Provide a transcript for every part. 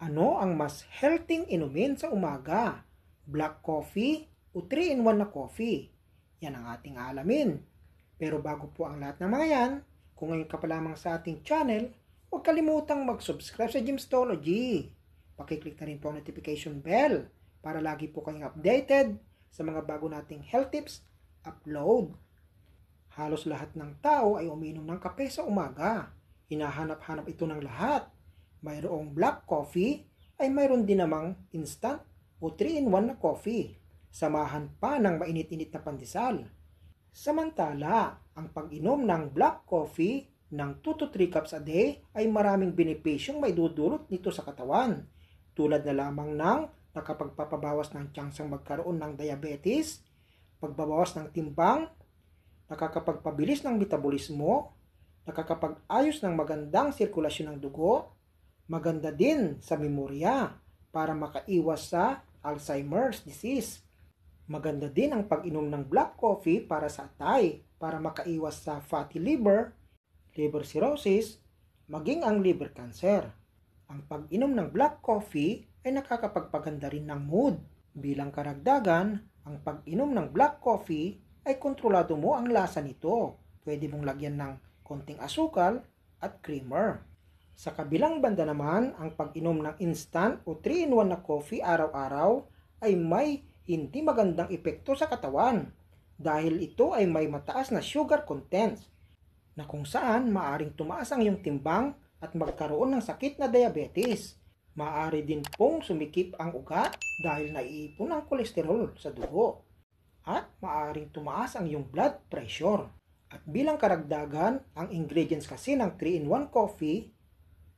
Ano ang mas healthy inumin sa umaga? Black coffee o 3-in-1 na coffee? Yan ang ating alamin. Pero bago po ang lahat ng mga yan, kung ngayon ka pa lamang sa ating channel, huwag kalimutang mag-subscribe sa Gymstology. Pakiclick na rin po ang notification bell para lagi po kayong updated sa mga bago nating health tips upload. Halos lahat ng tao ay umiinom ng kape sa umaga. Hinahanap-hanap ito ng lahat. Mayroong black coffee ay mayroon din namang instant o 3-in-1 na coffee. Samahan pa ng mainit-init na pandesal. Samantala, ang pag-inom ng black coffee ng 2 to 3 cups a day ay maraming benepisyong maidudulot nito sa katawan. Tulad na lamang ng nakapagpapabawas ng tsansang magkaroon ng diabetes, pagbabawas ng timbang, nakakapagpabilis ng metabolismo, nakakapag-ayos ng magandang sirkulasyon ng dugo, maganda din sa memorya para makaiwas sa Alzheimer's disease. Maganda din ang pag-inom ng black coffee para sa atay, para makaiwas sa fatty liver, liver cirrhosis, maging ang liver cancer. Ang pag-inom ng black coffee ay nakakapagpaganda rin ng mood. Bilang karagdagan, ang pag-inom ng black coffee ay kontrolado mo ang lasa nito. Pwede mong lagyan ng konting asukal at creamer. Sa kabilang banda naman, ang pag-inom ng instant o 3-in-1 na coffee araw-araw ay may hindi magandang epekto sa katawan dahil ito ay may mataas na sugar contents na kung saan maaring tumaas ang iyong timbang at magkaroon ng sakit na diabetes. Maaari din pong sumikip ang ugat dahil naiipon ang kolesterol sa dugo at maaring tumaas ang iyong blood pressure. At bilang karagdagan, ang ingredients kasi ng 3-in-1 coffee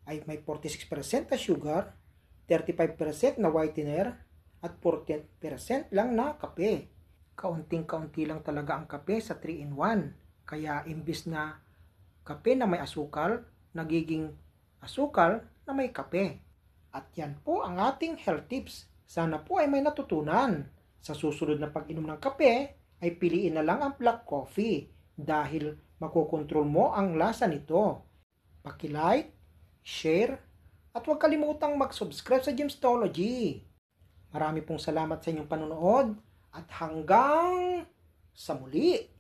ay may 46% na sugar, 35% na whitener, at 40% lang na kape. Kaunting-kaunti lang talaga ang kape sa 3-in-1. Kaya imbis na kape na may asukal, nagiging asukal na may kape. At yan po ang ating health tips. Sana po ay may natutunan. Sa susunod na pag-inom ng kape, ay piliin na lang ang black coffee dahil makokontrol mo ang lasa nito. Paki-like, share, at huwag kalimutang mag-subscribe sa Gymstology. Marami pong salamat sa inyong panonood at hanggang sa muli!